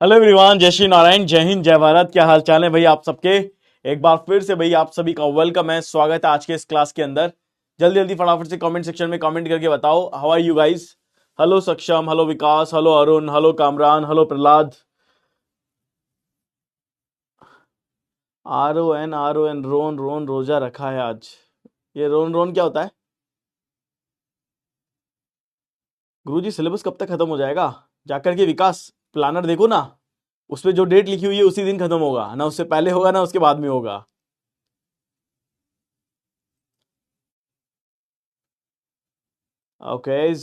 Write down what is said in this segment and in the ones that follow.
Hello everyone, जय श्री नारायण, जय हिंद, जय भारत। क्या हाल चाल है भाई आप सबके। एक बार फिर से भाई आप सभी का वेलकम है, स्वागत है आज के इस क्लास के अंदर। जल्दी जल्दी फटाफट से कमेंट सेक्शन में कमेंट करके बताओ how are you guys. Hello Saksham, hello Vikas, hello Arun, hello Kamran, hello Prahlad. R O N रोन रोन रोजा रखा है आज। ये रोन रोन क्या होता है गुरुजी? सिलेबस कब तक खत्म हो जाएगा? जाकर के विकास प्लानर देखो ना, उस पे जो डेट लिखी हुई है उसी दिन खत्म होगा ना, उससे पहले होगा ना उसके बाद में होगा। ओके,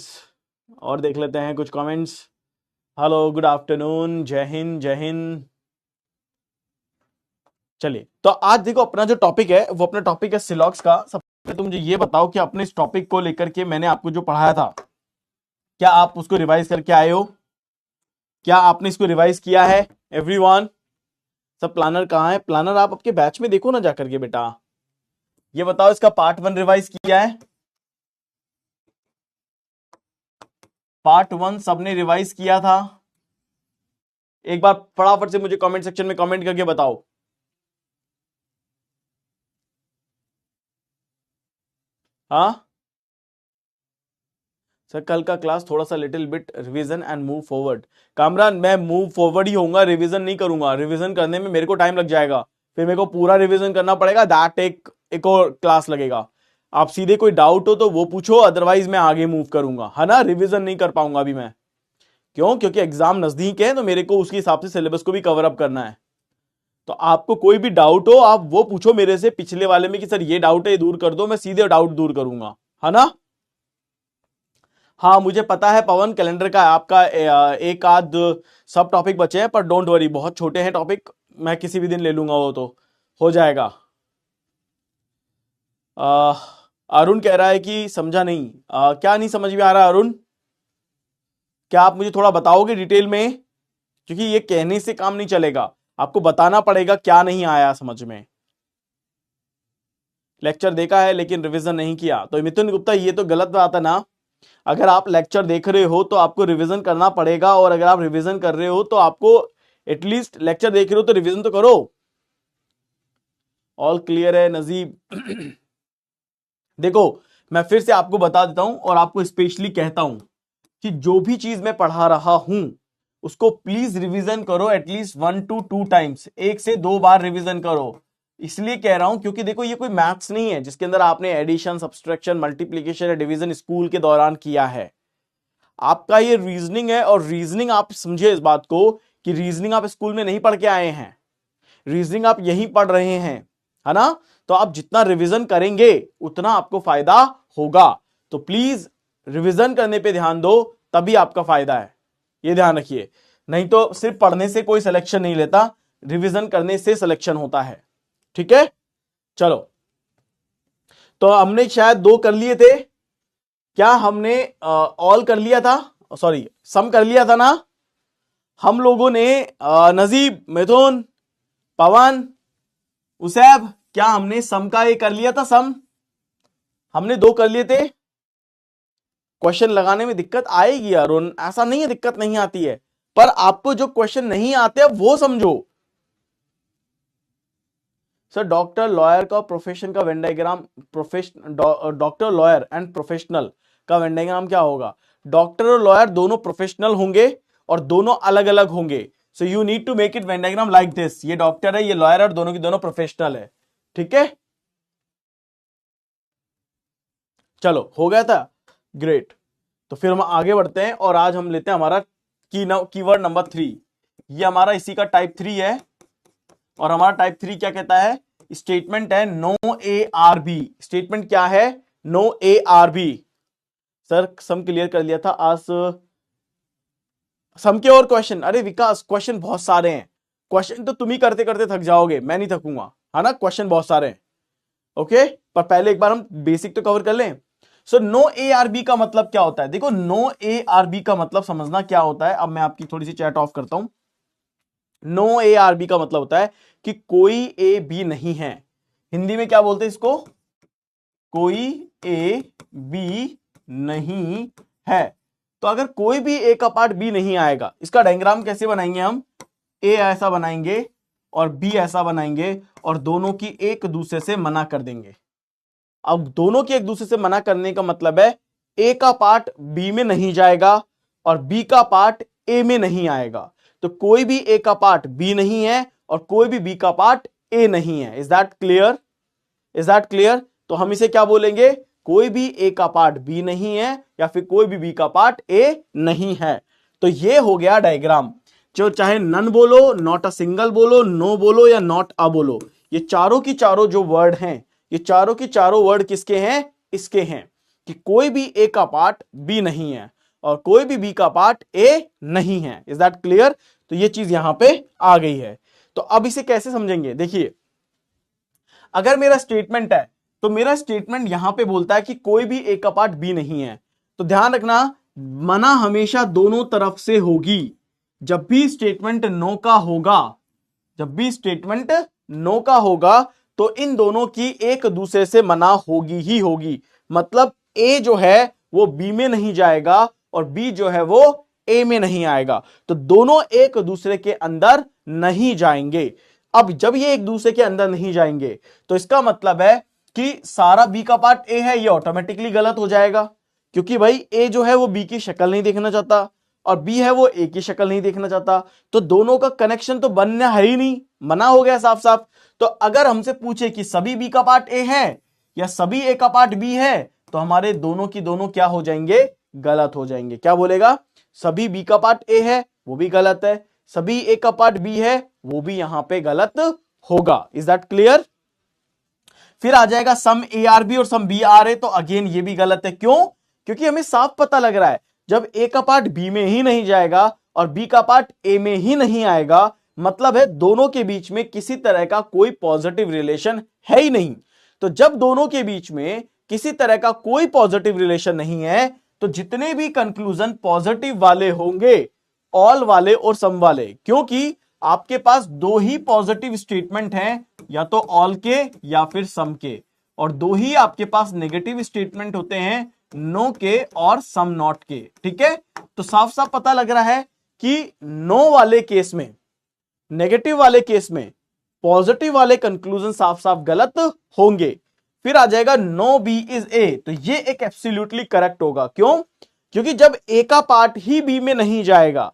और देख लेते हैं कुछ कमेंट्स। हेलो, गुड आफ्टरनून, जय हिंद, जय हिंद। चलिए, तो आज देखो अपना जो टॉपिक है वो अपना टॉपिक है सिलॉक्स का। सबसे पहले तो मुझे ये बताओ कि अपने इस टॉपिक को लेकर के मैंने आपको जो पढ़ाया था, क्या आप उसको रिवाइज करके आए हो? क्या आपने इसको रिवाइज किया है एवरीवन? सब प्लानर कहाँ है? प्लानर आप आपके बैच में देखो ना जाकर के बेटा। ये बताओ, इसका पार्ट 1 रिवाइज किया है? पार्ट 1 सबने रिवाइज किया था? एक बार फटाफट से मुझे कमेंट सेक्शन में कमेंट करके बताओ। हाँ सर, कल का क्लास थोड़ा सा little bit revision and move forward. Kamran, मैं मूव फॉरवर्ड ही होऊंगा, रिवीजन नहीं करूंगा। रिवीजन करने में मेरे को टाइम लग जाएगा, फिर मेरे को पूरा रिवीजन करना पड़ेगा। दैट एक और क्लास लगेगा। आप सीधे कोई डाउट हो तो वो पूछो, अदरवाइज मैं आगे मूव करूंगा, है ना। रिवीजन नहीं कर पाऊंगा अभी मैं। क्यों? क्योंकि एग्जाम नजदीक है तो मेरे को उसके हिसाब से सिलेबस को भी कवर अप करना है। तो आपको कोई भी डाउट हो आप वो पूछो मेरे से पिछले वाले में कि सर ये डाउट है, ये दूर कर दो, मैं सीधे डाउट दूर करूंगा, है ना। हाँ मुझे पता है पवन, कैलेंडर का आपका एक आध सब टॉपिक बचे हैं, पर डोंट वरी, बहुत छोटे हैं टॉपिक। मैं किसी भी दिन ले लूंगा, वो तो हो जाएगा। अ, अरुण कह रहा है कि समझा नहीं। क्या नहीं समझ में आ रहा अरुण? क्या आप मुझे थोड़ा बताओगे डिटेल में? क्योंकि ये कहने से काम नहीं चलेगा, आपको बताना पड़ेगा क्या नहीं आया समझ में। लेक्चर देखा है लेकिन रिवीजन नहीं किया, तो मिथुन गुप्ता ये तो गलत बात है ना। अगर आप लेक्चर देख रहे हो तो आपको रिवीजन करना पड़ेगा, और अगर आप रिवीजन कर रहे हो तो आपको एटलीस्ट, लेक्चर देख रहे हो तो रिवीजन तो करो। ऑल क्लियर है नजीब? देखो, मैं फिर से आपको बता देता हूं और आपको स्पेशली कहता हूं कि जो भी चीज मैं पढ़ा रहा हूं उसको प्लीज रिवीजन करो एटलीस्ट 1 to 2 टाइम्स, 1 से 2 बार रिवीजन करो। इसलिए कह रहा हूं क्योंकि देखो ये कोई मैथ्स नहीं है जिसके अंदर आपने एडिशन, सब्सट्रैक्शन, मल्टीप्लीकेशन या डिवीजन स्कूल के दौरान किया है। आपका ये रीजनिंग है, और रीजनिंग आप समझिए इस बात को कि रीजनिंग आप स्कूल में नहीं पढ़ के आए हैं, रीजनिंग आप यहीं पढ़ रहे हैं, है ना। तो आप जितना रिवीजन करेंगे उतना आपको फायदा होगा। तो प्लीज रिवीजन करने पे ध्यान दो, तभी आपका फायदा है, ये ध्यान रखिए। नहीं तो सिर्फ पढ़ने से कोई सिलेक्शन नहीं लेता, रिवीजन करने से सिलेक्शन होता है। ठीक है, चलो। तो हमने शायद 2 कर लिए थे। क्या हमने ऑल कर लिया था? सॉरी, सम कर लिया था ना हम लोगों ने? नजीब, मिथुन, पवन, उसैब, क्या हमने सम का ये कर लिया था? सम हमने 2 कर लिए थे। क्वेश्चन लगाने में दिक्कत आएगी अरुण, ऐसा नहीं है दिक्कत नहीं आती है, पर आपको जो क्वेश्चन नहीं आते वो समझो। सर, डॉक्टर लॉयर का प्रोफेशन का Venn diagram, profession doctor lawyer and professional का वेन डायग्राम क्या होगा? डॉक्टर और लॉयर दोनों प्रोफेशनल होंगे और दोनों अलग अलग होंगे। So you need to make it Venn diagram like this. ये डॉक्टर है, ये लॉयर है, और दोनों की दोनों प्रोफेशनल है। ठीक है, चलो हो गया था, ग्रेट। तो फिर हम आगे बढ़ते हैं और आज हम लेते हैं हमारा कीवर्ड नंबर 3। ये हमारा इसी का टाइप 3 है, और हमारा टाइप 3 क्या कहता है? स्टेटमेंट है no A are B. Statement क्या है? No A are B. Sir सम क्लियर कर लिया था आज। सम के और क्वेश्चन? अरे विकास, क्वेश्चन बहुत सारे हैं। क्वेश्चन तो तुम ही करते करते थक जाओगे, मैं नहीं थकूंगा, है ना। क्वेश्चन बहुत सारे हैं, ओके। पर पहले एक बार हम बेसिक तो कवर कर लें। So no A are B का मतलब क्या होता है? देखो, नो ए आर बी का मतलब समझना क्या होता है। अब मैं आपकी थोड़ी सी चैट ऑफ करता हूं। नो ए आर बी का मतलब होता है कि कोई ए बी नहीं है। हिंदी में क्या बोलते हैं इसको? कोई ए बी नहीं है। तो अगर कोई भी ए का पार्ट बी नहीं आएगा, इसका डायग्राम कैसे बनाएंगे हम? ए ऐसा बनाएंगे और बी ऐसा बनाएंगे और दोनों की एक दूसरे से मना कर देंगे। अब दोनों के एक दूसरे से मना करने का मतलब है ए का पार्ट बी में नहीं जाएगा और बी का पार्ट ए में नहीं आएगा। तो कोई भी ए का पार्ट बी नहीं है और कोई भी बी का पार्ट ए नहीं है। Is that clear? Is that clear? तो हम इसे क्या बोलेंगे? कोई भी ए का पार्ट बी नहीं है या फिर कोई भी बी का पार्ट ए नहीं है। तो ये हो गया डायग्राम। जो चाहे नन बोलो, नॉट अ सिंगल बोलो, नो बोलो या नॉट अ बोलो, ये चारों की चारों जो वर्ड हैं, ये चारों की चारों वर्ड किसके हैं? इसके हैं कि कोई भी ए का पार्ट बी नहीं है और कोई भी बी का पार्ट ए नहीं है। Is that clear? तो ये चीज यहां पे आ गई है। तो अब इसे कैसे समझेंगे? देखिए, अगर मेरा स्टेटमेंट है तो मेरा स्टेटमेंट यहां पे बोलता है कि कोई भी ए का पार्ट बी नहीं है। तो ध्यान रखना, मना हमेशा दोनों तरफ से होगी। जब भी स्टेटमेंट नो का होगा, जब भी स्टेटमेंट नो का होगा तो इन दोनों की एक दूसरे से मना होगी ही होगी। मतलब ए जो है वो बी में नहीं जाएगा और बी जो है वो ए में नहीं आएगा। तो दोनों एक दूसरे के अंदर नहीं जाएंगे। अब जब ये एक दूसरे के अंदर नहीं जाएंगे तो इसका मतलब है कि सारा बी का पार्ट ए है, ये ऑटोमेटिकली गलत हो जाएगा, क्योंकि भाई ए जो है वो बी की शक्ल नहीं देखना चाहता और बी है वो ए की शक्ल नहीं देखना चाहता। तो दोनों का कनेक्शन तो बनना है ही नहीं, मना हो गया साफ साफ। तो अगर हमसे पूछे कि सभी बी का पार्ट ए है या सभी ए का पार्ट बी है, तो हमारे दोनों की दोनों क्या हो जाएंगे? गलत हो जाएंगे। क्या बोलेगा? सभी बी का पार्ट ए है, वो भी गलत है। सभी ए का पार्ट बी है, वो भी यहां पे गलत होगा। Is that clear? फिर आ जाएगा सम ए आर बी और सम बी आर ए, तो अगेन ये भी गलत है। क्यों? क्योंकि हमें साफ पता लग रहा है जब ए का पार्ट बी में ही नहीं जाएगा और बी का पार्ट ए में ही नहीं आएगा, मतलब है दोनों के बीच में किसी तरह का कोई पॉजिटिव रिलेशन है ही नहीं। तो जब दोनों के बीच में किसी तरह का कोई पॉजिटिव रिलेशन नहीं है तो जितने भी कंक्लूजन पॉजिटिव वाले होंगे, ऑल वाले और सम वाले, क्योंकि आपके पास दो ही पॉजिटिव स्टेटमेंट हैं, या तो ऑल के या फिर सम के, और दो ही आपके पास नेगेटिव स्टेटमेंट होते हैं, नो के और सम नॉट के। ठीक है? तो साफ साफ पता लग रहा है कि नो वाले केस में, नेगेटिव वाले केस में पॉजिटिव वाले कंक्लूजन साफ साफ गलत होंगे। फिर आ जाएगा नो बी इज ए, तो ये एक एब्सोल्युटली करेक्ट होगा। क्यों? क्योंकि जब ए का पार्ट ही बी में नहीं जाएगा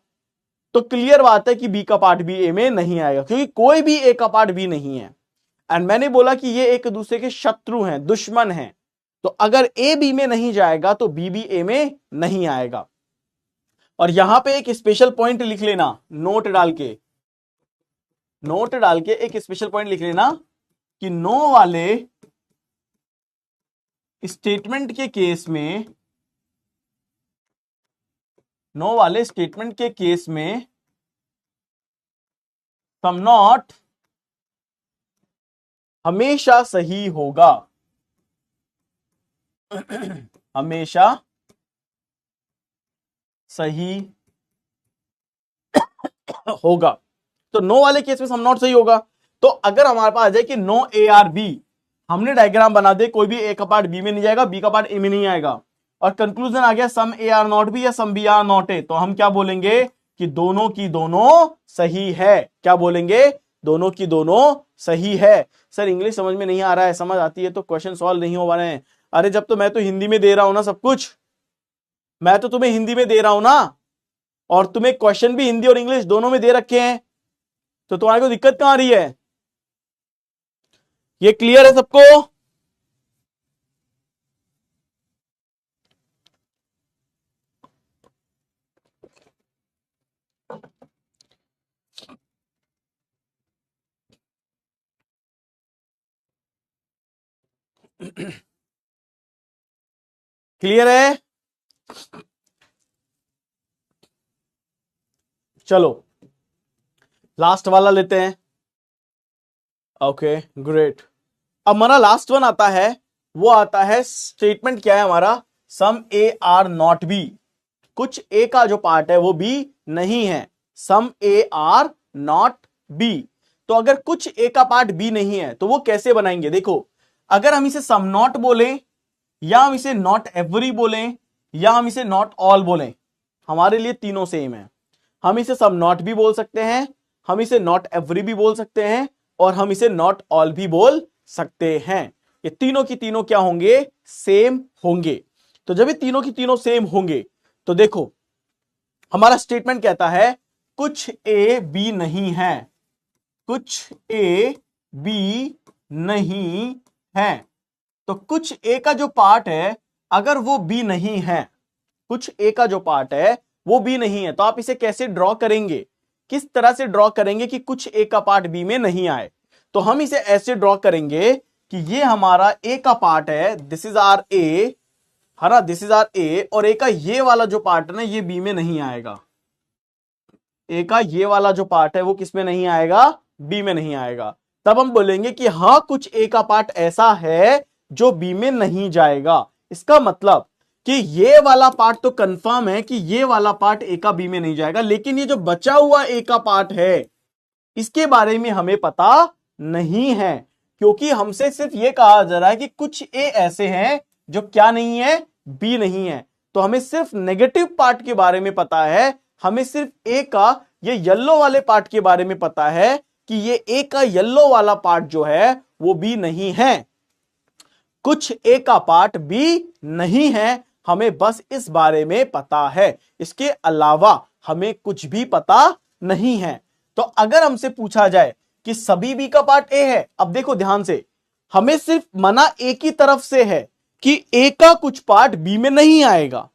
तो क्लियर बात है कि बी का पार्ट भी ए में नहीं आएगा, क्योंकि कोई भी ए का पार्ट बी नहीं है। एंड मैंने बोला कि ये एक दूसरे के शत्रु हैं, दुश्मन हैं। तो अगर ए बी में नहीं जाएगा तो बी भी ए में नहीं आएगा। और यहां पे एक स्पेशल पॉइंट लिख लेना, नोट डाल के, नोट डाल के एक स्पेशल पॉइंट लिख लेना कि नो वाले स्टेटमेंट के केस में, नो वाले स्टेटमेंट के केस में सम नॉट हमेशा सही होगा। हमेशा सही होगा। तो नो वाले केस में सम नॉट सही होगा। तो अगर हमारे पास आ जाए कि नो ए आर बी, हमने डायग्राम बना दे, कोई भी ए का पार्ट बी में नहीं जाएगा, बी का पार्ट ए में नहीं आएगा, और कंक्लूजन आ गया some A are not B या some B are not A, तो हम क्या बोलेंगे कि दोनों की दोनों सही है। क्या बोलेंगे? दोनों की दोनों सही है। सर इंग्लिश समझ में नहीं आ रहा है, समझ आती है तो क्वेश्चन सॉल्व नहीं हो पा रहे हैं। अरे जब तो मैं तो हिंदी में दे रहा हूं ना सब कुछ, मैं तो तुम्हें हिंदी में दे रहा हूं ना, और तुम्हें क्वेश्चन भी हिंदी और इंग्लिश दोनों में दे रखे हैं, तो तुम्हारे को दिक्कत कहां आ रही है? ये क्लियर है सबको? क्लियर है? चलो लास्ट वाला लेते हैं। Okay great. अब हमारा लास्ट वन आता है, वो आता है स्टेटमेंट क्या है हमारा? सम ए आर नॉट बी। कुछ ए का जो पार्ट है वो बी नहीं है, सम ए आर नॉट बी। तो अगर कुछ ए का पार्ट बी नहीं है तो वो कैसे बनाएंगे? देखो, अगर हम इसे सम नॉट बोले, या हम इसे नॉट एवरी बोले, या हम इसे नॉट ऑल बोले, हमारे लिए तीनों सेम है। हम इसे सम नॉट भी बोल सकते हैं, हम इसे नॉट एवरी भी बोल सकते हैं और हम इसे नॉट ऑल भी बोल सकते हैं। ये तीनों की तीनों क्या होंगे? सेम होंगे। तो जब ये तीनों की तीनों सेम होंगे तो देखो हमारा स्टेटमेंट कहता है कुछ ए बी नहीं है, कुछ ए बी नहीं है। तो कुछ ए का जो पार्ट है अगर वो बी नहीं है, कुछ ए का जो पार्ट है वो बी नहीं है, तो आप इसे कैसे ड्रॉ करेंगे? किस तरह से ड्रॉ करेंगे कि कुछ ए का पार्ट बी में नहीं आए? तो हम इसे ऐसे ड्रॉ करेंगे कि ये हमारा ए का पार्ट है, दिस इज आर ए, है ना, दिस इज आर ए, और ए का ये वाला जो पार्ट है ना ये बी में नहीं आएगा। ए का ये वाला जो पार्ट है वो किस में नहीं आएगा? बी में नहीं आएगा। तब हम बोलेंगे कि हाँ कुछ ए का पार्ट ऐसा है जो बी में नहीं जाएगा। इसका मतलब कि ये वाला पार्ट तो कंफर्म है कि ये वाला पार्ट ए का बी में नहीं जाएगा, लेकिन ये जो बचा हुआ ए का पार्ट है इसके बारे में हमें पता नहीं है, क्योंकि हमसे सिर्फ ये कहा जा रहा है कि कुछ ए ऐसे हैं जो क्या नहीं है? बी नहीं है। तो हमें सिर्फ नेगेटिव पार्ट के बारे में पता है, हमें सिर्फ ए का ये येलो वाले पार्ट के बारे में पता है कि ये ए का येलो वाला पार्ट जो है वो बी नहीं है, कुछ ए का पार्ट बी नहीं है, हमें बस इस बारे में पता है, इसके अलावा हमें कुछ भी पता नहीं है। तो अगर हमसे पूछा जाए कि सभी बी का पार्ट ए है, अब देखो ध्यान से, हमें सिर्फ मना ए की तरफ से है कि ए का कुछ पार्ट बी में नहीं आएगा,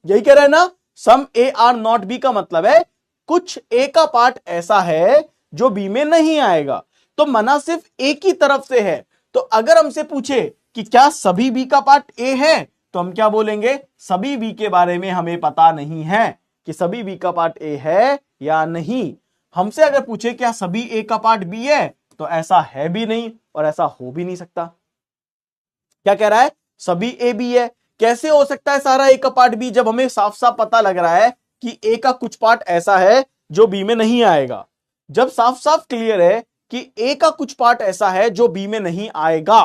यही कह रहे हैं ना, सम ए आर नॉट बी का मतलब है कुछ ए का पार्ट ऐसा है जो बी में नहीं आएगा। तो मना सिर्फ ए की तरफ से है। तो अगर हमसे पूछे कि क्या सभी बी का पार्ट ए है, तो हम क्या बोलेंगे? सभी बी के बारे में हमें पता नहीं है कि सभी बी का पार्ट ए है या नहीं। हमसे अगर पूछे क्या सभी ए का पार्ट बी है, तो ऐसा है भी नहीं और ऐसा हो भी नहीं सकता। क्या कह रहा है? सभी ए बी है। कैसे हो सकता है सारा ए का पार्ट बी, जब हमें साफ साफ पता लग रहा है कि ए का कुछ पार्ट ऐसा है जो बी में नहीं आएगा। जब साफ साफ क्लियर है कि ए का कुछ पार्ट ऐसा है जो बी में नहीं आएगा,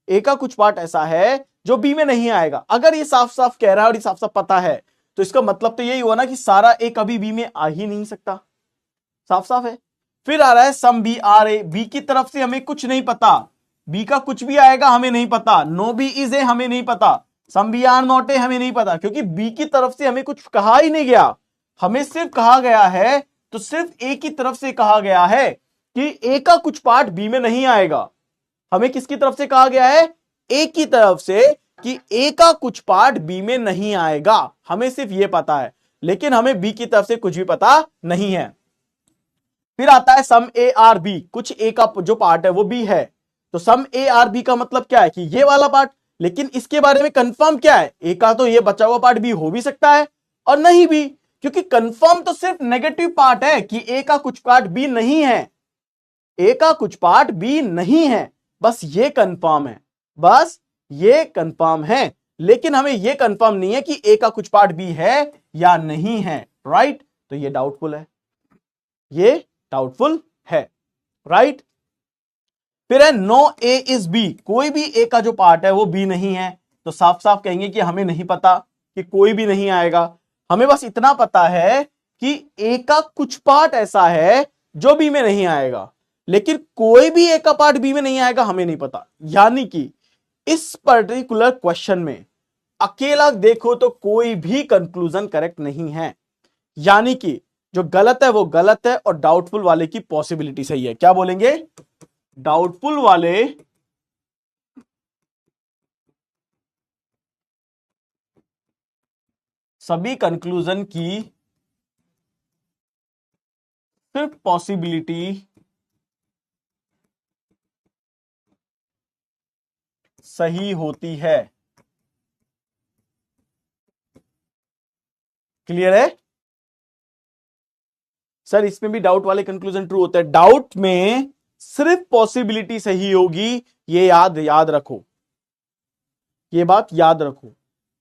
ए का कुछ पार्ट ऐसा है जो बी में नहीं आएगा, अगर ये साफ साफ कह रहा है और ये साफ साफ पता है, तो इसका मतलब तो यही हुआ ना कि सारा ए कभी बी में आ ही नहीं सकता। साफ साफ है। फिर आ रहा है some B are A, B की तरफ से हमें कुछ नहीं पता, बी का कुछ भी आएगा हमें नहीं पता, नो बी इज ए हमें नहीं पता, some B are not A हमें नहीं पता, क्योंकि बी की तरफ से हमें कुछ कहा ही नहीं गया। हमें सिर्फ कहा गया है, तो सिर्फ ए की तरफ से कहा गया है कि ए का कुछ पार्ट बी में नहीं आएगा। हमें किसकी तरफ से कहा गया है? ए की तरफ से कि ए का कुछ पार्ट बी में नहीं आएगा। हमें सिर्फ ये पता है, लेकिन हमें बी की तरफ से कुछ भी पता नहीं है। फिर आता है सम ए आर बी, कुछ ए का जो पार्ट है वो बी है। तो सम ए आर बी का मतलब क्या है? कि ये वाला पार्ट, लेकिन इसके बारे में कंफर्म क्या है? ए का तो ये बचा हुआ पार्ट बी हो भी सकता है और नहीं भी, क्योंकि कंफर्म तो सिर्फ नेगेटिव पार्ट है कि ए का कुछ पार्ट बी नहीं है, ए का कुछ पार्ट बी नहीं है, बस ये कंफर्म है, बस ये कंफर्म है। लेकिन हमें ये कंफर्म नहीं है कि ए का कुछ पार्ट बी है या नहीं है, राइट? तो ये डाउटफुल है, ये डाउटफुल है, राइट? फिर है नो ए इज बी, कोई भी ए का जो पार्ट है वो बी नहीं है। तो साफ साफ कहेंगे कि हमें नहीं पता, कि कोई भी नहीं आएगा। हमें बस इतना पता है कि ए का कुछ पार्ट ऐसा है जो बी में नहीं आएगा, लेकिन कोई भी ए का पार्ट बी में नहीं आएगा हमें नहीं पता। यानी कि इस पर्टिकुलर क्वेश्चन में अकेला देखो तो कोई भी कंक्लूजन करेक्ट नहीं है, यानी कि जो गलत है वो गलत है और डाउटफुल वाले की पॉसिबिलिटी सही है। क्या बोलेंगे? डाउटफुल वाले सभी कंक्लूजन की सिर्फ पॉसिबिलिटी सही होती है। क्लियर है सर? इसमें भी डाउट वाले कंक्लूजन ट्रू होते हैं। डाउट में सिर्फ पॉसिबिलिटी सही होगी, ये याद रखो, ये बात याद रखो।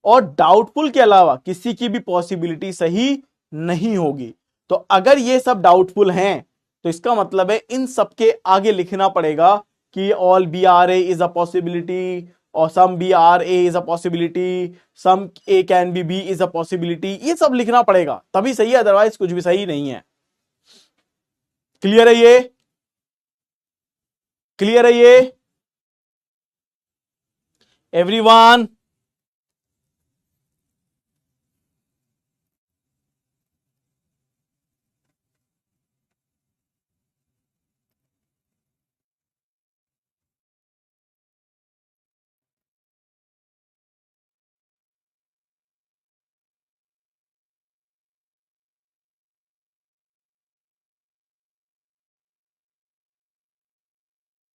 और डाउटफुल के अलावा किसी की भी पॉसिबिलिटी सही नहीं होगी। तो अगर ये सब डाउटफुल हैं तो इसका मतलब है इन सबके आगे लिखना पड़ेगा कि all B are A is a possibility और some B are A is a possibility, some A can be B is a possibility. ये सब लिखना पड़ेगा तभी सही है, अदरवाइज कुछ भी सही नहीं है। क्लियर है ये? क्लियर है ये एवरीवन?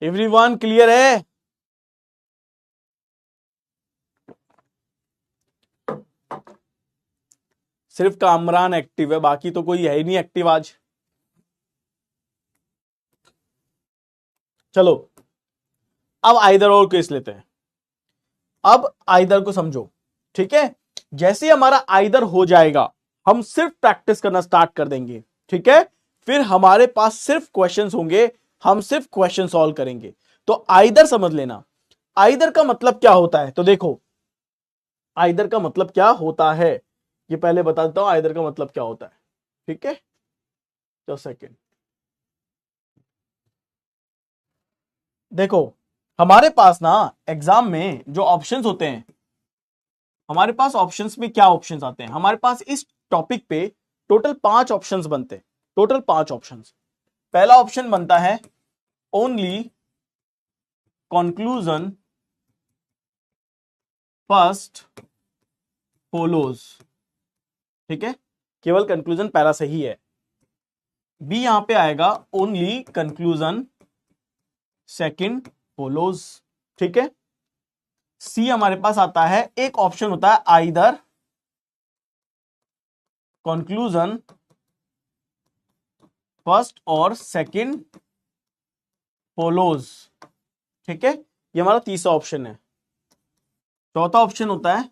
एवरीवन क्लियर है? सिर्फ कामरान एक्टिव है, बाकी तो कोई है ही नहीं एक्टिव आज। चलो अब आइदर और केस लेते हैं। अब आइदर को समझो, ठीक है? जैसे ही हमारा आइदर हो जाएगा हम सिर्फ प्रैक्टिस करना स्टार्ट कर देंगे, ठीक है? फिर हमारे पास सिर्फ क्वेश्चंस होंगे, हम सिर्फ क्वेश्चन सॉल्व करेंगे। तो आइदर समझ लेना, आइदर का मतलब क्या होता है। तो देखो आइदर का मतलब क्या होता है ये पहले बता देता हूं, आइदर का मतलब क्या होता है, ठीक है? Just second. देखो हमारे पास ना एग्जाम में जो ऑप्शंस होते हैं, हमारे पास ऑप्शंस में क्या ऑप्शंस आते हैं, हमारे पास इस टॉपिक पे टोटल 5 ऑप्शंस बनते हैं, टोटल 5 ऑप्शंस। पहला ऑप्शन बनता है ओनली कंक्लूजन फर्स्ट फॉलोज, ठीक है? केवल कंक्लूजन पहला सही है। बी यहां पे आएगा ओनली कंक्लूजन सेकंड फॉलोज, ठीक है? सी हमारे पास आता है, एक ऑप्शन होता है आइदर कंक्लूजन फर्स्ट और सेकंड फॉलोज, ठीक है? ये हमारा तीसरा ऑप्शन है। चौथा ऑप्शन होता है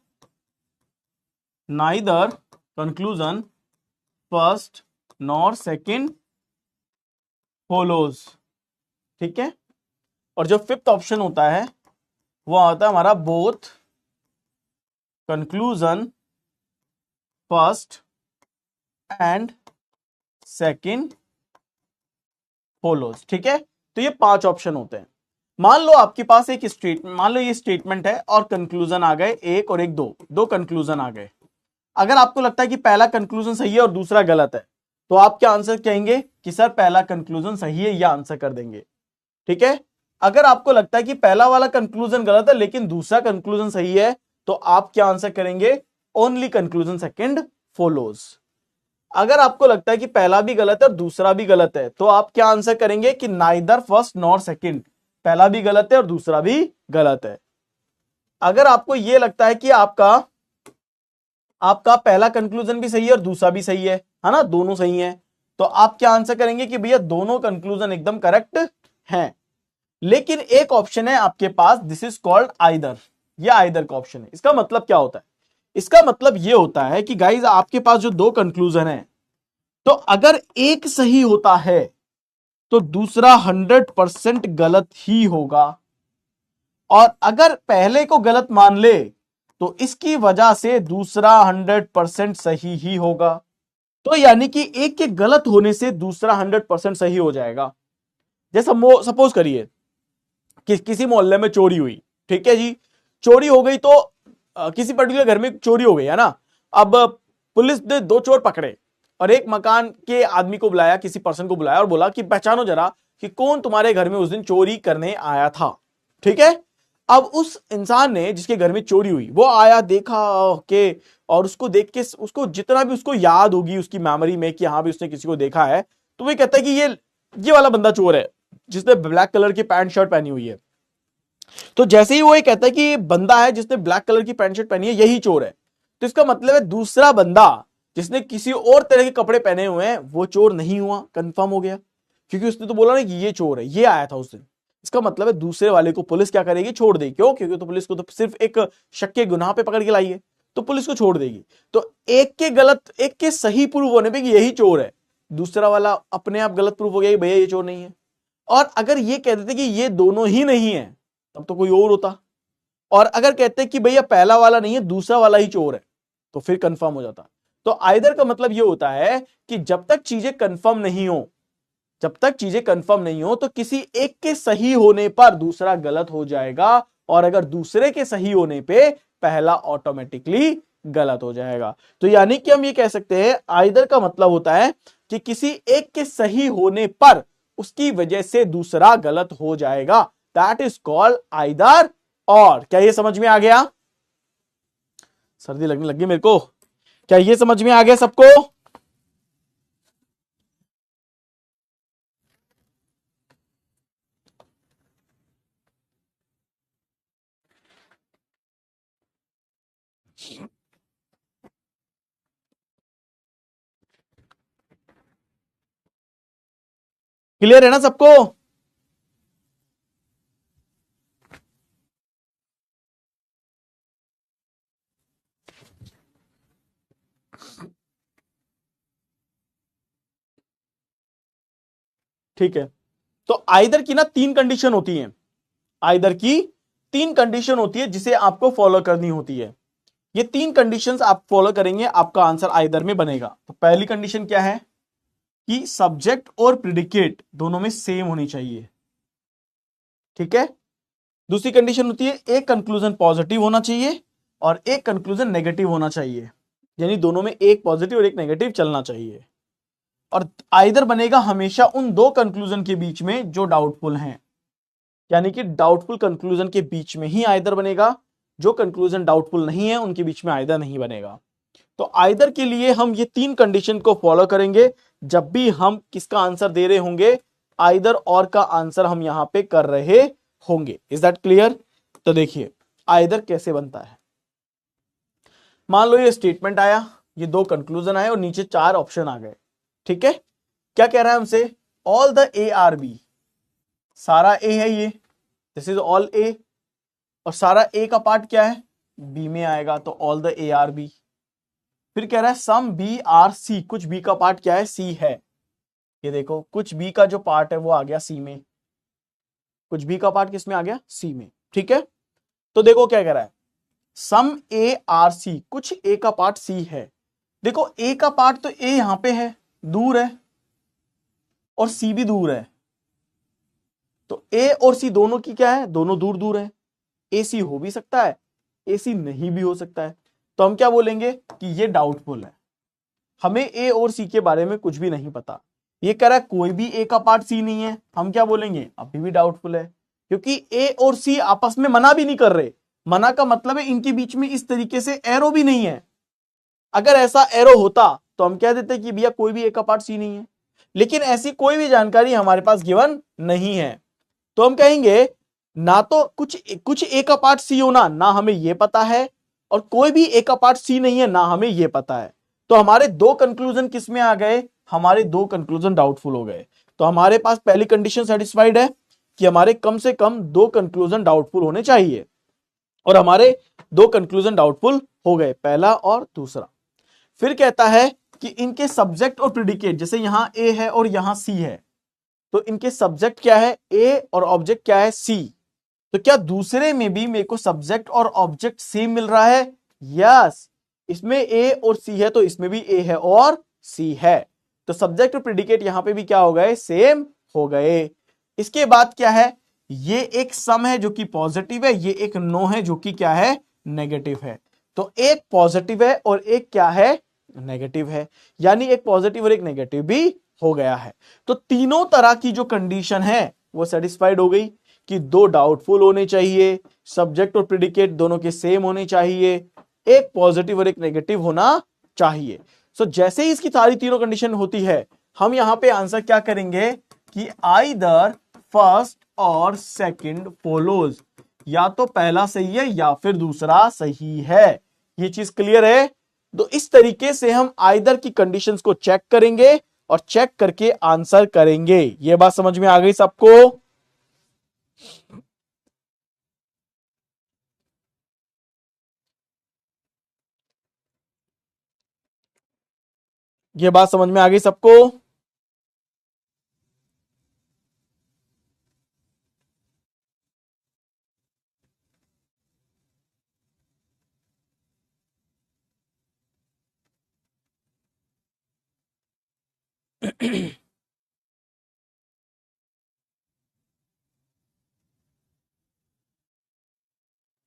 neither conclusion first nor second follows, ठीक है? और जो फिफ्थ ऑप्शन होता है वो होता है हमारा both conclusion first and second follows, ठीक है? तो ये 5 ऑप्शन होते हैं। मान लो आपके पास एक स्टेटमेंट, मान लो ये स्टेटमेंट है और कंक्लूजन आ गए एक और एक, दो कंक्लूजन आ गए। अगर आपको लगता है कि पहला कंक्लूजन सही है और दूसरा गलत है, तो आप क्या आंसर कहेंगे कि सर पहला कंक्लूजन सही है, या आंसर कर देंगे, ठीक है? अगर आपको लगता है कि पहला वाला कंक्लूजन गलत है लेकिन दूसरा कंक्लूजन सही है, तो आप क्या आंसर करेंगे ओनली कंक्लूजन सेकंड फॉलोज। अगर आपको लगता है कि पहला भी गलत है और दूसरा भी गलत है, तो आप क्या आंसर करेंगे कि नाइदर फर्स्ट नॉर सेकंड, पहला भी गलत है और दूसरा भी गलत है। अगर आपको यह लगता है कि आपका पहला कंक्लूजन भी सही है और दूसरा भी सही है ना, दोनों सही है, तो आप क्या आंसर करेंगे कि भैया दोनों कंक्लूजन एकदम करेक्ट हैं। लेकिन एक ऑप्शन है आपके पास, दिस इज कॉल्ड आइदर, यह आइदर का ऑप्शन है। इसका मतलब क्या होता है? इसका मतलब यह होता है कि गाइज आपके पास जो 2 कंक्लूजन है, तो अगर एक सही होता है तो दूसरा 100% गलत ही होगा, और अगर पहले को गलत मान ले तो इसकी वजह से दूसरा 100% सही ही होगा। तो यानी कि एक के गलत होने से दूसरा 100% सही हो जाएगा। जैसा सपोज करिए कि किसी मोहल्ले में चोरी हुई, ठीक है जी? चोरी हो गई तो किसी पर्टिकुलर घर में चोरी हो गई है ना। अब पुलिस ने 2 चोर पकड़े और एक मकान के आदमी को बुलाया, किसी पर्सन को बुलाया और बोला कि पहचानो जरा कि कौन तुम्हारे घर में उस दिन चोरी करने आया था, ठीक है? अब उस इंसान ने जिसके घर में चोरी हुई वो आया, देखा के, और उसको देख के उसको जितना भी उसको याद होगी उसकी मेमोरी में कि हाँ भी उसने किसी को देखा है, तो वो कहता है कि ये वाला बंदा चोर है जिसने ब्लैक कलर की पैंट शर्ट पहनी हुई है। तो जैसे ही वो ये कहता है कि ये बंदा है जिसने ब्लैक कलर की पैंट शर्ट पहनी है यही चोर है, तो इसका मतलब है दूसरा बंदा जिसने किसी और तरह के कपड़े पहने हुए हैं वो चोर नहीं हुआ, कंफर्म हो गया, क्योंकि उसने तो बोला ना कि ये चोर है, ये आया था उस दिन। इसका मतलब है दूसरे वाले को पुलिस क्या करेगी, छोड़ देगी। क्यों? क्योंकि तो पुलिस को तो सिर्फ एक शक के गुनाह पे पकड़ के लाई है, तो पुलिस को छोड़ देगी। तो एक के गलत, एक के सही प्रूव होने पे कि यही चोर है, दूसरा वाला अपने आप गलत प्रूव हो गया कि भैया ये चोर नहीं है। और अगर ये कहते थे कि ये दोनों ही नहीं है तब तो कोई और होता, और अगर कहते कि भैया पहला वाला नहीं है दूसरा वाला ही चोर है तो फिर कंफर्म हो जाता। तो आइदर का मतलब ये होता है कि जब तक चीजें कंफर्म नहीं हो जब तक चीजें कंफर्म नहीं हो तो किसी एक के सही होने पर दूसरा गलत हो जाएगा, और अगर दूसरे के सही होने पे पहला ऑटोमेटिकली गलत हो जाएगा। तो यानी कि हम ये कह सकते हैं आइदर का मतलब होता है कि किसी एक के सही होने पर उसकी वजह से दूसरा गलत हो जाएगा, दैट इज कॉल्ड आइदर और। क्या ये समझ में आ गया? सर्दी लगने लगी मेरे को। क्या ये समझ में आ गया सबको? क्लियर है ना सबको? ठीक है, तो आइदर की ना तीन कंडीशन होती है। आइदर की तीन कंडीशन होती है जिसे आपको फॉलो करनी होती है। ये तीन कंडीशंस आप फॉलो करेंगे, आपका आंसर आइदर में बनेगा। तो पहली कंडीशन क्या है कि सब्जेक्ट और प्रिडिकेट दोनों में सेम होनी चाहिए। ठीक है। दूसरी कंडीशन होती है एक कंक्लूजन पॉजिटिव होना चाहिए और एक कंक्लूजन नेगेटिव होना चाहिए, यानी दोनों में एक पॉजिटिव और एक नेगेटिव चलना चाहिए। और आइदर बनेगा हमेशा उन दो कंक्लूजन के बीच में जो डाउटफुल हैं, यानी कि डाउटफुल कंक्लूजन के बीच में ही आइदर बनेगा। जो कंक्लूजन डाउटफुल नहीं है उनके बीच में आइदर नहीं बनेगा। तो आइदर के लिए हम ये तीन कंडीशन को फॉलो करेंगे जब भी हम किसका आंसर दे रहे होंगे, आइदर और का आंसर हम यहां पे कर रहे होंगे। Is that clear? तो देखिए आइदर कैसे बनता है। मान लो ये स्टेटमेंट आया, ये दो कंक्लूजन आए और नीचे चार ऑप्शन आ गए। ठीक है। क्या कह रहा है हमसे? All the A are B, सारा ए है ये, दिस इज ऑल ए, और सारा ए का पार्ट क्या है, बी में आएगा, तो all the A are B. फिर कह रहा है सम बी आर सी, कुछ बी का पार्ट क्या है, सी है। ये देखो कुछ बी का जो पार्ट है वो आ गया सी में, कुछ बी का पार्ट किस में आ गया, सी में। ठीक है। तो देखो क्या कह रहा है, सम ए आर सी, कुछ ए का पार्ट सी है। देखो ए का पार्ट तो ए यहां पे है, दूर है, और सी भी दूर है। तो ए और सी दोनों की क्या है, दोनों दूर दूर है। ए सी हो भी सकता है, ए सी नहीं भी हो सकता है। तो हम क्या बोलेंगे कि ये डाउटफुल है, हमें ए और सी के बारे में कुछ भी नहीं पता। ये कह रहा है कोई भी ए का पार्ट सी नहीं है, हम क्या बोलेंगे, अभी भी डाउटफुल है, क्योंकि ए और सी आपस में मना भी नहीं कर रहे। मना का मतलब है इनके बीच में इस तरीके से एरो भी नहीं है। अगर ऐसा एरो होता तो हम कह देते कि भैया कोई भी ए का पार्ट सी नहीं है, लेकिन ऐसी कोई भी जानकारी हमारे पास गिवन नहीं है। तो हम कहेंगे ना तो कुछ कुछ ए का पार्ट सी होना, ना हमें यह पता है, और कोई भी ए का पार्ट सी नहीं है, ना हमें यह पता है। तो हमारे दो कंक्लूजन किस में आ गए, हमारे दो कंक्लूजन डाउटफुल हो गए। तो हमारे पास पहली कंडीशन सेटिस्फाइड है कि हमारे कम से कम दो कंक्लूजन डाउटफुल होने चाहिए, और हमारे दो कंक्लूजन डाउटफुल हो गए, पहला और दूसरा। फिर कहता है कि इनके सब्जेक्ट और प्रिडिकेट, जैसे यहां ए है और यहां सी है, तो इनके सब्जेक्ट क्या है, ए, और ऑब्जेक्ट क्या है, सी। तो क्या दूसरे में भी मेरे को सब्जेक्ट और ऑब्जेक्ट सेम मिल रहा है? यस, इसमें ए और सी है तो इसमें भी ए है और सी है। तो सब्जेक्ट और प्रेडिकेट यहां पे भी क्या हो गए, सेम हो गए। इसके बाद क्या है, ये एक सम है जो कि पॉजिटिव है, ये एक नो है जो कि क्या है, नेगेटिव है। तो एक पॉजिटिव है और एक क्या है, नेगेटिव है, यानी एक पॉजिटिव और एक नेगेटिव भी हो गया है। तो तीनों तरह की जो कंडीशन है वो सेटिस्फाइड हो गई कि दो डाउटफुल होने चाहिए, सब्जेक्ट और प्रेडिकेट दोनों के सेम होने चाहिए, एक पॉजिटिव और एक नेगेटिव होना चाहिए। सो जैसे ही इसकी सारी तीनों कंडीशन होती है, हम यहां पे आंसर क्या करेंगे कि आइदर फर्स्ट और सेकंड फॉलोज, या तो पहला सही है या फिर दूसरा सही है। ये चीज क्लियर है? तो इस तरीके से हम आइदर की कंडीशंस को चेक करेंगे और चेक करके आंसर करेंगे। ये बात समझ में आ गई सबको? ये बात समझ में आ गई सबको?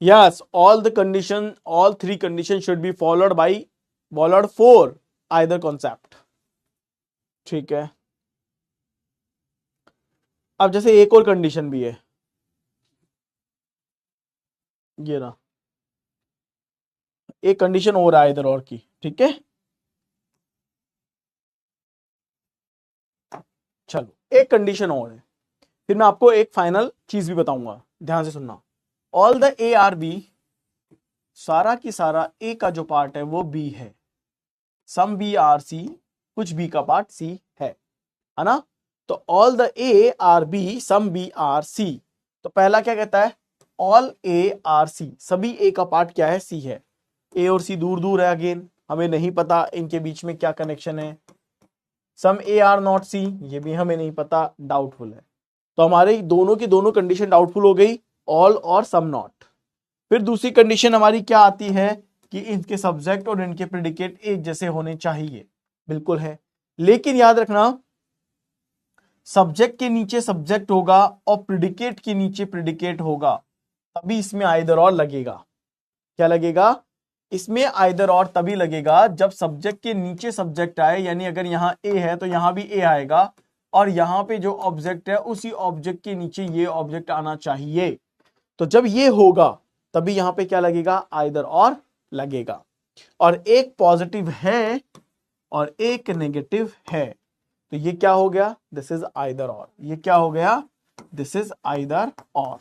Yes, all three conditions should be followed for either concept. ठीक है, अब जैसे एक और कंडीशन भी है, ये ना, एक कंडीशन और है इधर और की, ठीक है। चलो एक कंडीशन और है, फिर मैं आपको एक फाइनल चीज भी बताऊंगा, ध्यान से सुनना। All the A are B, सारा की सारा ए का जो पार्ट है वो बी है, सम बी आर सी, कुछ बी का पार्ट सी है ना। तो all the A are B some B are C, तो पहला क्या कहता है, ऑल ए आर सी, सभी ए का पार्ट क्या है, सी है। ए और सी दूर दूर है, अगेन हमें नहीं पता इनके बीच में क्या कनेक्शन है। सम ए आर नॉट सी, ये भी हमें नहीं पता, डाउटफुल है। तो हमारे दोनों की दोनों कंडीशन डाउटफुल हो गई, ऑल और सम नॉट। फिर दूसरी कंडीशन हमारी क्या आती है कि इनके सब्जेक्ट और इनके प्रेडिकेट एक जैसे होने चाहिए, बिल्कुल है। लेकिन याद रखना, सब्जेक्ट के नीचे सब्जेक्ट होगा और प्रेडिकेट के नीचे प्रेडिकेट होगा, तभी इसमें आइदर और लगेगा। क्या लगेगा इसमें, आइदर और तभी लगेगा जब सब्जेक्ट के नीचे सब्जेक्ट आए, यानी अगर यहां ए है तो यहां भी ए आएगा, और यहां पे जो ऑब्जेक्ट है उसी ऑब्जेक्ट के नीचे ये ऑब्जेक्ट आना चाहिए। तो जब ये होगा तभी यहां पे क्या लगेगा, आइदर और लगेगा। और एक पॉजिटिव है और एक नेगेटिव है, तो ये क्या हो गया, दिस इज आइदर और। ये क्या हो गया, दिस इज आइदर और,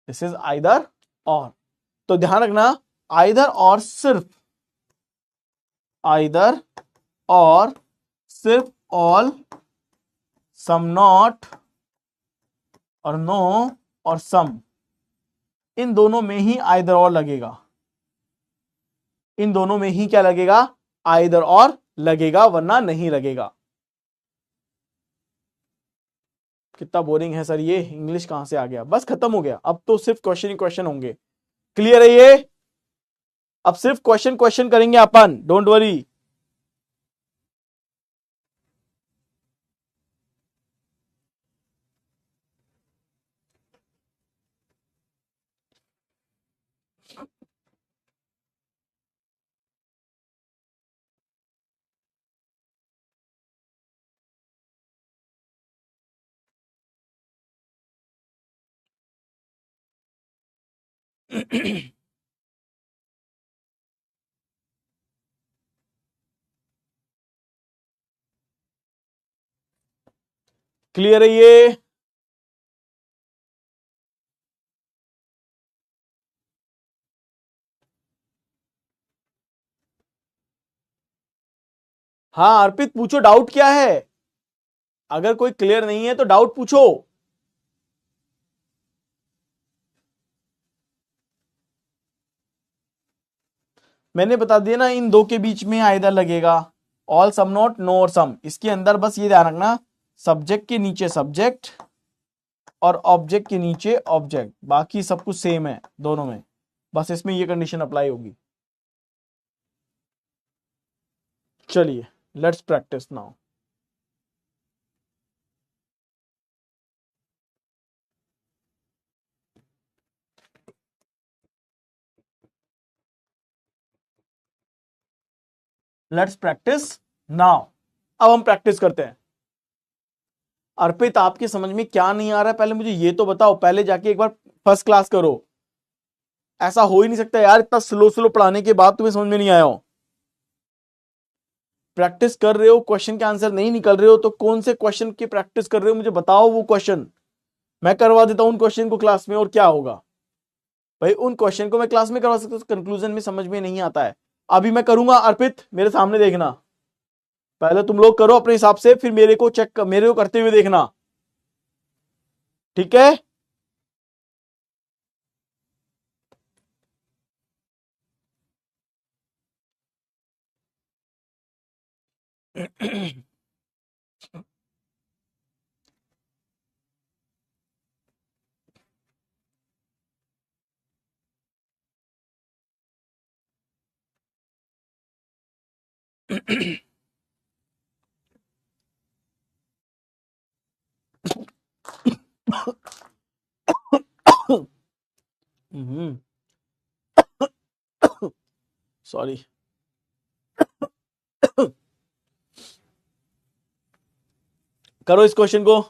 दिस इज आइदर और। तो ध्यान रखना, आइदर और सिर्फ, आइदर और सिर्फ ऑल, सम नॉट और नो और सम, इन दोनों में ही आइदर और लगेगा। इन दोनों में ही क्या लगेगा, आइदर और लगेगा, वरना नहीं लगेगा। कितना बोरिंग है सर ये, इंग्लिश कहां से आ गया, बस खत्म हो गया, अब तो सिर्फ क्वेश्चन ही क्वेश्चन होंगे। क्लियर है ये, अब सिर्फ क्वेश्चन क्वेश्चन करेंगे अपन, डोंट वरी। क्लियर है ये, हाँ अर्पित पूछो, डाउट क्या है, अगर कोई क्लियर नहीं है तो डाउट पूछो। मैंने बता दिया ना, इन दो के बीच में आइदर लगेगा, ऑल सम नॉट नो और सम। इसके अंदर बस ये ध्यान रखना, सब्जेक्ट के नीचे सब्जेक्ट और ऑब्जेक्ट के नीचे ऑब्जेक्ट, बाकी सब कुछ सेम है दोनों में, बस इसमें ये कंडीशन अप्लाई होगी। चलिए let's practice now. Let's practice now, अब हम प्रैक्टिस करते हैं। अर्पित आपके समझ में क्या नहीं आ रहा है, पहले मुझे ये तो बताओ, पहले जाके एक बार फर्स्ट क्लास करो। ऐसा हो ही नहीं सकता यार, इतना स्लो स्लो पढ़ाने के बाद तुम्हें समझ में नहीं आया हो। प्रैक्टिस कर रहे हो, क्वेश्चन के आंसर नहीं निकल रहे हो, तो कौन से क्वेश्चन की प्रैक्टिस कर रहे हो, मुझे बताओ वो क्वेश्चन, मैं करवा देता हूं उन क्वेश्चन को क्लास में, और क्या होगा भाई, उन क्वेश्चन को मैं क्लास में करवा सकता हूं, कंक्लूजन में समझ में नहीं आता है। अभी मैं करूंगा, अर्पित मेरे सामने देखना, पहले तुम लोग करो अपने हिसाब से, फिर मेरे को चेक, मेरे को करते हुए देखना, ठीक है। सॉरी। करो इस क्वेश्चन को।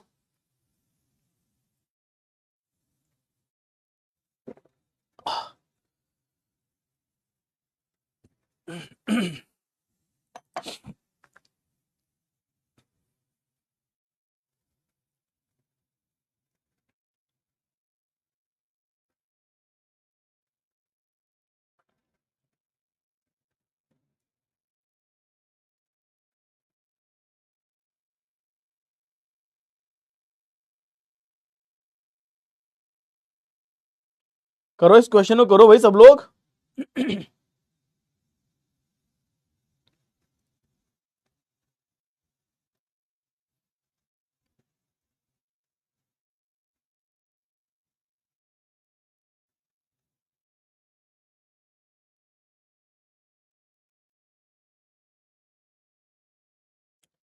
करो इस क्वेश्चन को, करो भाई सब लोग।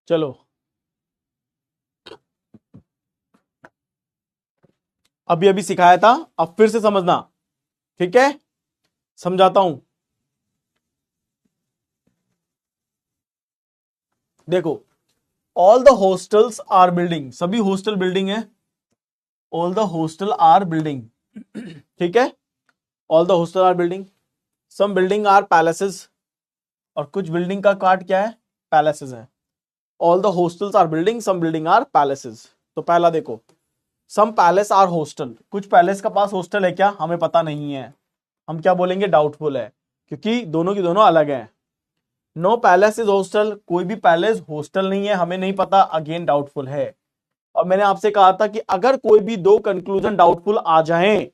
चलो अभी अभी सिखाया था, अब फिर से समझना, ठीक है? समझाता हूं। देखो, all the hostels are building, सभी हॉस्टल बिल्डिंग है। All the hostel are building, ठीक है? All the hostel are building, some building are palaces, और कुछ बिल्डिंग का पार्ट क्या है? पैलेसेस है। All the hostels are building, some building are palaces. तो पहला देखो, सम पैलेस आर हॉस्टल, कुछ पैलेस का पास हॉस्टल है क्या? हमें पता नहीं है, हम क्या बोलेंगे? डाउटफुल है, क्योंकि दोनों की दोनों अलग है। नो पैलेस इज हॉस्टल, कोई भी पैलेस हॉस्टल नहीं है, हमें नहीं पता, अगेन डाउटफुल है। और मैंने आपसे कहा था कि अगर कोई भी दो कंक्लूजन डाउटफुल आ जाएं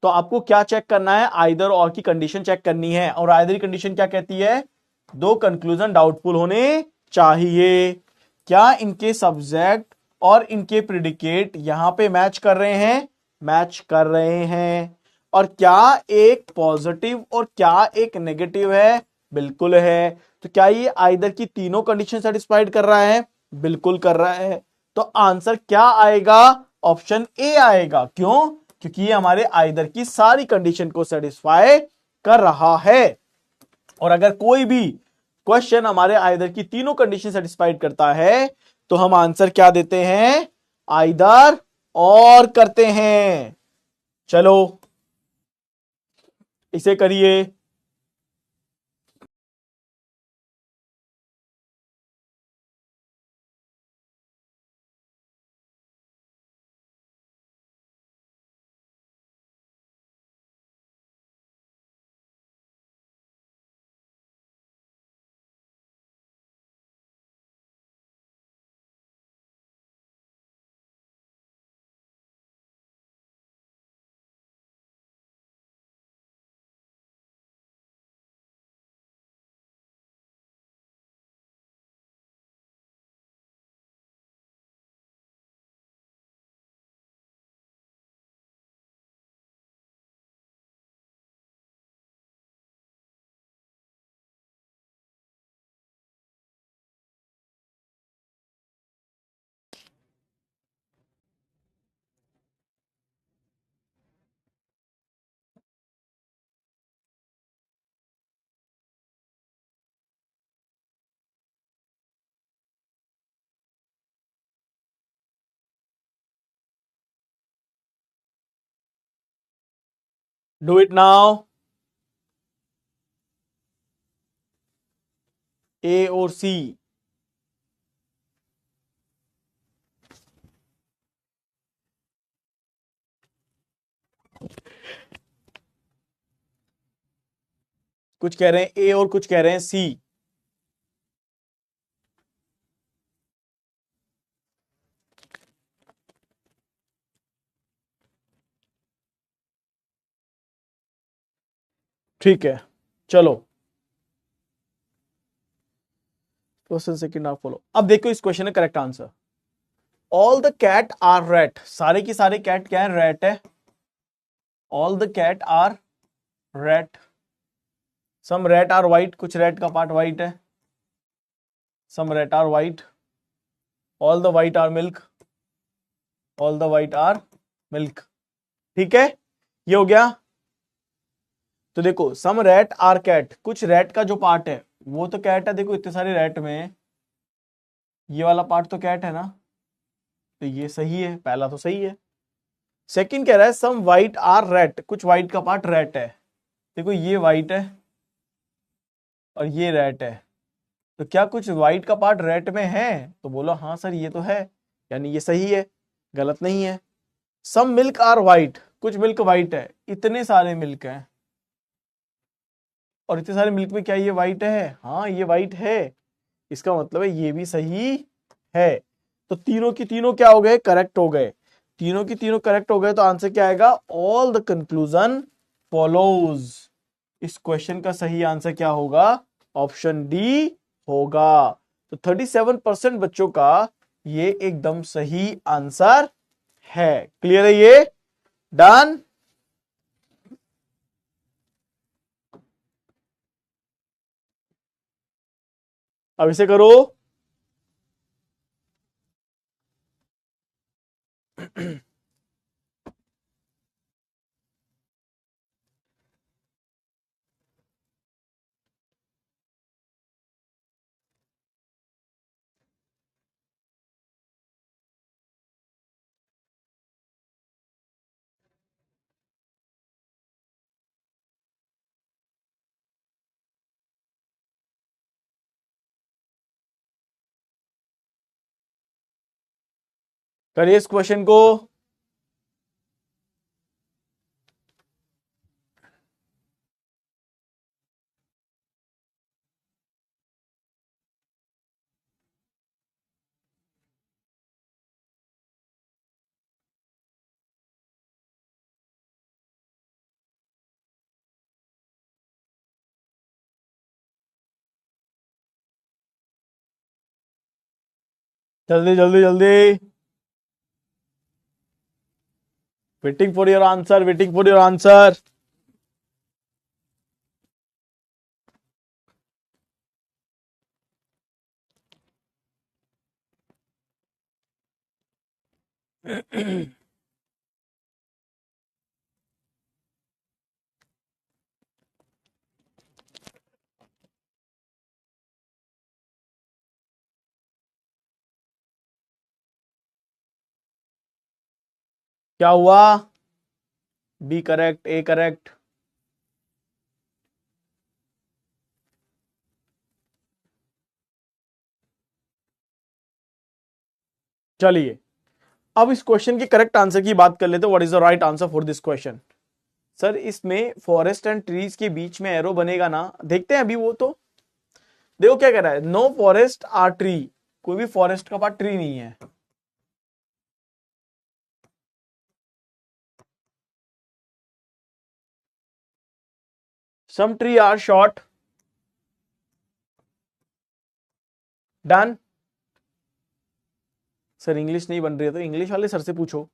तो आपको क्या चेक करना है? आइदर और की कंडीशन चेक करनी है। और आइदर की कंडीशन क्या कहती है? दो कंक्लूजन डाउटफुल होने चाहिए। क्या इनके सब्जेक्ट और इनके प्रिडिकेट यहां पे मैच कर रहे हैं? मैच कर रहे हैं। और क्या एक पॉजिटिव और क्या एक नेगेटिव है? बिल्कुल है। तो क्या ये आइदर की तीनों कंडीशन सेटिस्फाइड कर रहा है? बिल्कुल कर रहा है। तो आंसर क्या आएगा? ऑप्शन ए आएगा। क्यों? क्योंकि ये हमारे आइदर की सारी कंडीशन को सेटिस्फाई कर रहा है। और अगर कोई भी क्वेश्चन हमारे आइदर की तीनों कंडीशन सेटिस्फाइड करता है तो हम आंसर क्या देते हैं? आइदर और करते हैं। चलो इसे करिए। Do it now. ए और सी। कुछ कह रहे हैं ए और कुछ कह रहे हैं सी। ठीक है, चलो क्वेश्चन सेकंड आप फॉलो। अब देखो इस क्वेश्चन का correct answer, all the cat are rat, सारे की सारे कैट क्या है? रेट है। All the cat are rat, some rat are white, कुछ रेट का पार्ट वाइट है। Some rat are white, all the white are milk, all the white are milk. ठीक है, ये हो गया। तो देखो सम रैट आर कैट, कुछ रैट का जो पार्ट है वो तो कैट है, देखो इतने सारे रैट में ये वाला पार्ट तो कैट है ना, तो ये सही है, पहला तो सही है। सेकंड कह रहा है सम व्हाइट आर रैट, कुछ व्हाइट का पार्ट रैट है, देखो ये व्हाइट है और ये रैट है, तो क्या कुछ व्हाइट का पार्ट रैट में है, तो बोलो हाँ सर ये तो है, यानी ये सही है, गलत नहीं है। सम मिल्क आर व्हाइट, कुछ मिल्क व्हाइट है, इतने सारे मिल्क हैं और इतने सारे मिल्क में क्या ये व्हाइट है, हाँ ये व्हाइट है, इसका मतलब है ये भी सही है। तो तीनों की तीनों क्या हो गए, करेक्ट हो गए, तीनों की तीनों करेक्ट हो गए, तो आंसर क्या आएगा, ऑल द कंक्लूजन फॉलोज। इस क्वेश्चन का सही आंसर क्या होगा, ऑप्शन डी होगा। तो 37% बच्चों का ये एकदम सही आंसर है। क्लियर है ये, डन। अब इसे करो। करिए इस क्वेश्चन को। जल्दी जल्दी जल्दी, waiting for your answer, waiting for your answer. क्या हुआ, बी करेक्ट, ए करेक्ट। चलिए अब इस क्वेश्चन के करेक्ट आंसर की बात कर लेते हैं। What is the right answer for this question. Sir इसमें फॉरेस्ट एंड ट्रीज के बीच में एरो बनेगा ना, देखते हैं अभी वो तो। देखो क्या कह रहा है, नो फॉरेस्ट आर ट्री, कोई भी फॉरेस्ट का पार्ट ट्री नहीं है। Some tree are short, done. Sir English नहीं बन रही है तो इंग्लिश वाले सर से पूछो।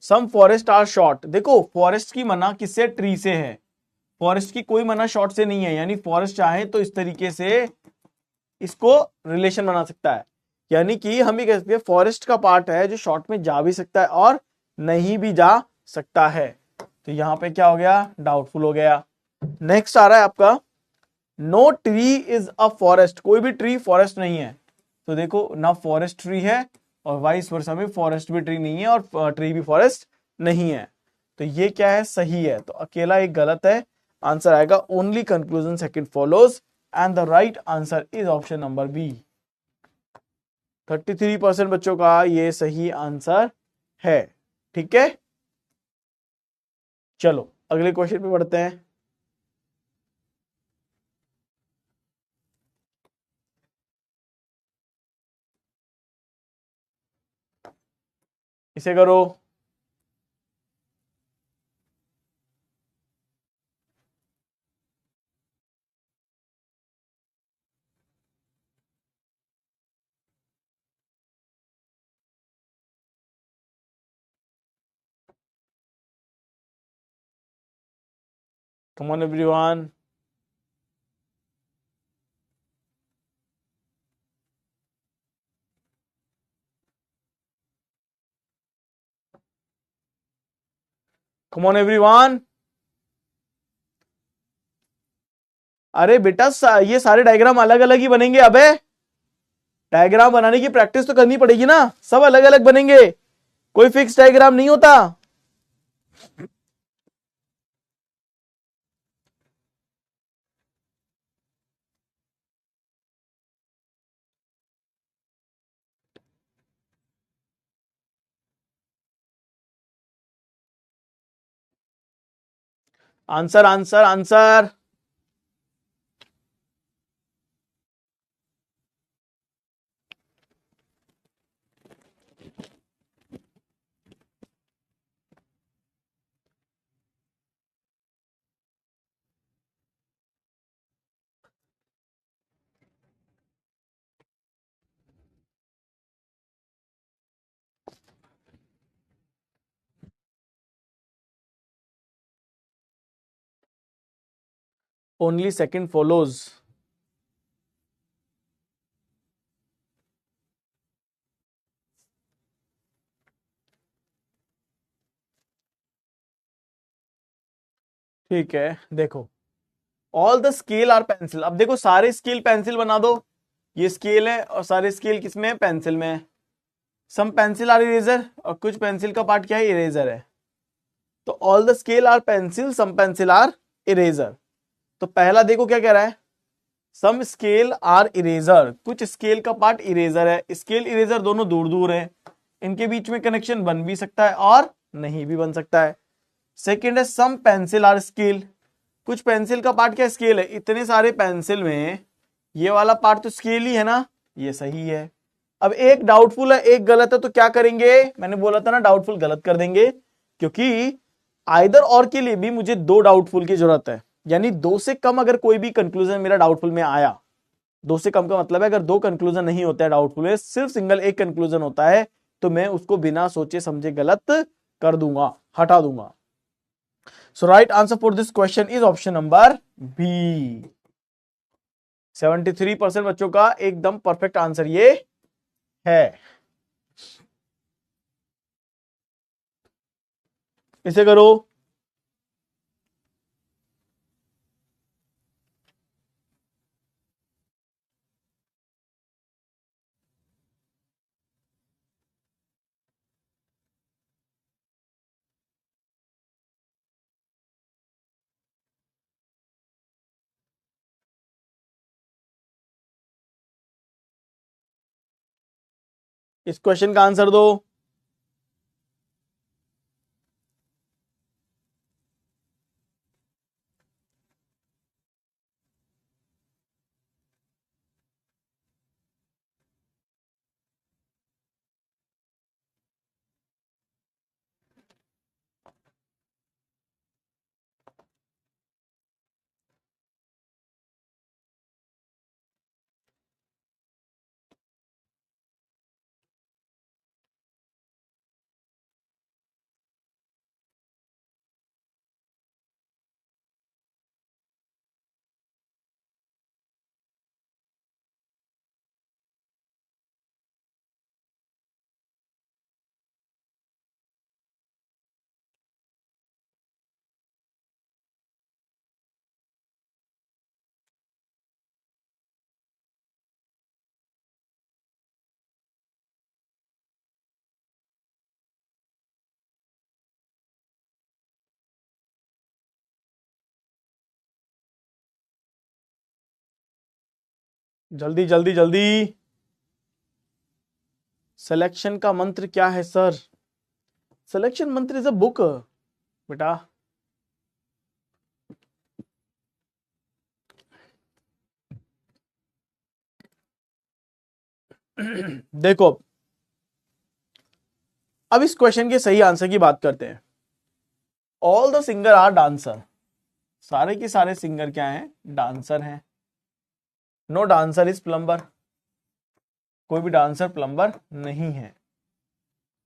सम फॉरेस्ट आर शॉर्ट, देखो फॉरेस्ट की मना किससे, ट्री से है, फॉरेस्ट की कोई मना शॉर्ट से नहीं है, यानी फॉरेस्ट चाहे तो इस तरीके से इसको रिलेशन बना सकता है, यानी कि हम ये कह सकते हैं फॉरेस्ट का पार्ट है जो शॉर्ट में जा भी सकता है और नहीं भी जा सकता है। तो यहां पे क्या हो गया, डाउटफुल हो गया। नेक्स्ट आ रहा है आपका, no tree is a forest, कोई भी ट्री फॉरेस्ट नहीं है। तो देखो ना फॉरेस्ट ट्री है और वाइस वर्सा में फॉरेस्ट भी ट्री नहीं है और ट्री भी फॉरेस्ट नहीं है, तो ये क्या है, सही है, तो अकेला एक गलत है। आंसर आएगा only conclusion second follows and the right answer is option number B. 33% बच्चों का ये सही आंसर है। ठीक है, चलो अगले क्वेश्चन पे बढ़ते हैं। इसे करो। Come on everyone. Come on everyone. अरे बेटा ये सारे डायग्राम अलग अलग ही बनेंगे। अबे डायग्राम बनाने की प्रैक्टिस तो करनी पड़ेगी ना, सब अलग अलग बनेंगे, कोई फिक्स डायग्राम नहीं होता। Answer answer answer. Only second follows. ठीक है, देखो all the scale are pencil. अब देखो सारे स्केल पेंसिल बना दो, ये स्केल है और सारे स्केल किसमें है, पेंसिल में है। सम पेंसिल आर इरेजर, और कुछ पेंसिल का पार्ट क्या है, इरेजर है। तो all the scale are pencil, some pencil are eraser. तो पहला देखो क्या कह रहा है, सम स्केल आर इरेजर, कुछ स्केल का पार्ट इरेजर है। स्केल इरेजर दोनों दूर दूर है, इनके बीच में कनेक्शन बन भी सकता है और नहीं भी बन सकता है। सेकेंड है सम पेंसिल आर स्केल, कुछ पेंसिल का पार्ट क्या स्केल है। इतने सारे पेंसिल में ये वाला पार्ट तो स्केल ही है ना, ये सही है। अब एक डाउटफुल है एक गलत है, तो क्या करेंगे, मैंने बोला था ना डाउटफुल गलत कर देंगे, क्योंकि आइदर और के लिए भी मुझे दो डाउटफुल की जरूरत है। यानी दो से कम अगर कोई भी कंक्लूजन मेरा डाउटफुल में आया, दो से कम का मतलब है अगर दो कंक्लूजन नहीं होता है डाउटफुल में, सिर्फ सिंगल एक कंक्लूजन होता है, तो मैं उसको बिना सोचे समझे गलत कर दूंगा, हटा दूंगा। So right answer for this question is option number B. 73% बच्चों का एकदम परफेक्ट आंसर ये है। इसे करो। इस क्वेश्चन का आंसर दो। जल्दी जल्दी जल्दी। सिलेक्शन का मंत्र क्या है सर? सिलेक्शन मंत्र इज अ बुक बेटा। देखो अब इस क्वेश्चन के सही आंसर की बात करते हैं। All the singer are dancer, सारे के सारे सिंगर क्या हैं, डांसर हैं। नो डांसर इज प्लम्बर, कोई भी डांसर प्लम्बर नहीं है।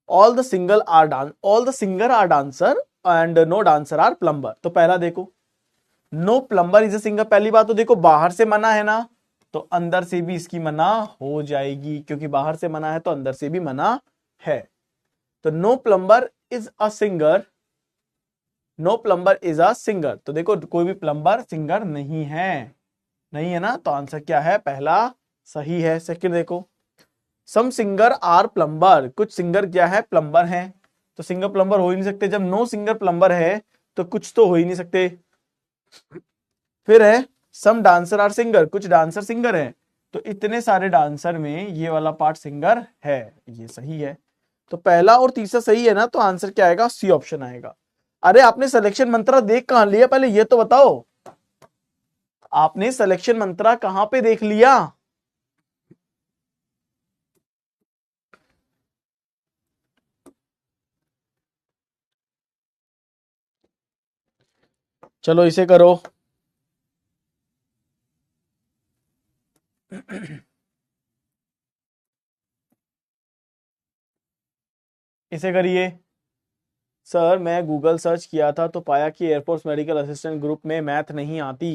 All the single are dance, all the singer are dancer and no dancer are plumber. तो पहला देखो no plumber is a singer, पहली बात तो देखो बाहर से मना है ना, तो अंदर से भी इसकी मना हो जाएगी, क्योंकि बाहर से मना है तो अंदर से भी मना है। तो no plumber is a singer, no plumber is a singer. तो देखो कोई भी प्लम्बर सिंगर नहीं है। नहीं है ना, तो आंसर क्या है, पहला सही है। सेकंड देखो, सम सिंगर आर प्लम्बर, कुछ सिंगर क्या है, प्लम्बर हैं, तो सिंगर प्लम्बर हो ही नहीं सकते। जब नो सिंगर प्लम्बर है तो कुछ तो हो ही नहीं सकते। फिर है सम डांसर आर सिंगर, कुछ डांसर सिंगर हैं, तो इतने सारे डांसर में ये वाला पार्ट सिंगर है, ये सही है। तो पहला और तीसरा सही है ना, तो आंसर क्या आएगा, सी ऑप्शन आएगा। अरे आपने सिलेक्शन मंत्रा देख कहां लिया, पहले ये तो बताओ, आपने सिलेक्शन मंत्रा कहां पे देख लिया? चलो इसे करो। इसे करिए। सर मैं गूगल सर्च किया था तो पाया कि एयरफोर्स मेडिकल असिस्टेंट ग्रुप में मैथ नहीं आती।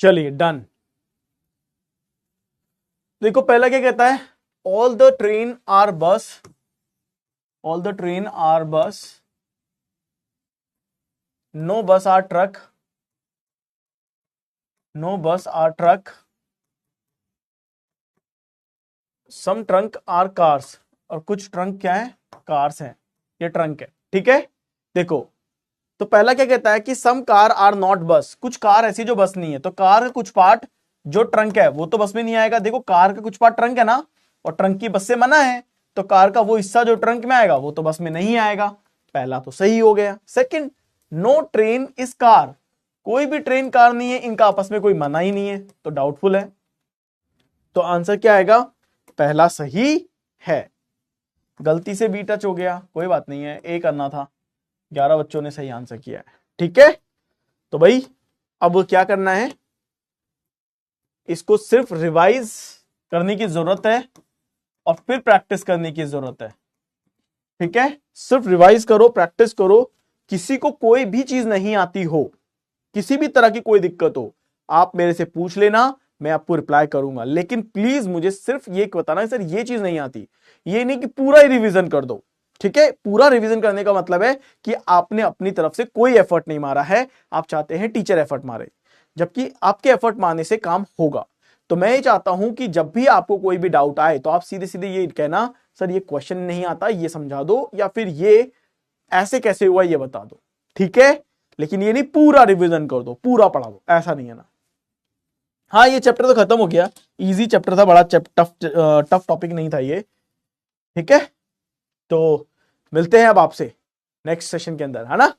चलिए डन। देखो पहला क्या कहता है, all the train are bus, all the train are bus, no bus are truck, no bus are truck, some trunk are cars, और कुछ ट्रंक क्या है, कार्स हैं, ये ट्रंक है, ठीक है। देखो तो पहला क्या कहता है कि सम कार आर नॉट बस, कुछ कार ऐसी जो बस नहीं है, तो कार का कुछ पार्ट जो ट्रंक है वो तो बस में नहीं आएगा। देखो कार का कुछ पार्ट ट्रंक है ना, और ट्रंक की बस से मना है, तो कार का वो हिस्सा जो ट्रंक में आएगा वो तो बस में नहीं आएगा। पहला तो सही हो गया। Second, no train is car, कोई भी ट्रेन कार नहीं है, इनका आपस में कोई मना ही नहीं है, तो डाउटफुल है। तो आंसर क्या आएगा, पहला सही है। गलती से बी टच हो गया, कोई बात नहीं है, ए करना था। 11 बच्चों ने सही आंसर किया है, ठीक है। तो भाई अब क्या करना है, इसको सिर्फ रिवाइज करने की जरूरत है और फिर प्रैक्टिस करने की जरूरत है, ठीक है। सिर्फ रिवाइज करो, प्रैक्टिस करो। किसी को कोई भी चीज नहीं आती हो, किसी भी तरह की कोई दिक्कत हो, आप मेरे से पूछ लेना, मैं आपको रिप्लाई करूंगा। लेकिन प्लीज मुझे सिर्फ ये बताना सर ये चीज नहीं आती, ये नहीं कि पूरा ही रिवीजन कर दो, ठीक है। पूरा रिवीजन करने का मतलब है कि आपने अपनी तरफ से कोई एफर्ट नहीं मारा है, आप चाहते हैं टीचर एफर्ट मारे, जबकि आपके एफर्ट मारने से काम होगा। तो मैं ये चाहता हूं कि जब भी आपको कोई भी डाउट आए तो आप सीधे सीधे ये कहना, सर ये क्वेश्चन नहीं आता, ये समझा दो, या फिर ये ऐसे कैसे हुआ ये बता दो, ठीक है। लेकिन ये नहीं पूरा रिवीजन कर दो, पूरा पढ़ा दो, ऐसा नहीं है ना। हाँ ये चैप्टर तो खत्म हो गया, इजी चैप्टर था, बड़ा टफ टॉपिक नहीं था ये, ठीक है। तो मिलते हैं अब आपसे नेक्स्ट सेशन के अंदर, है ना।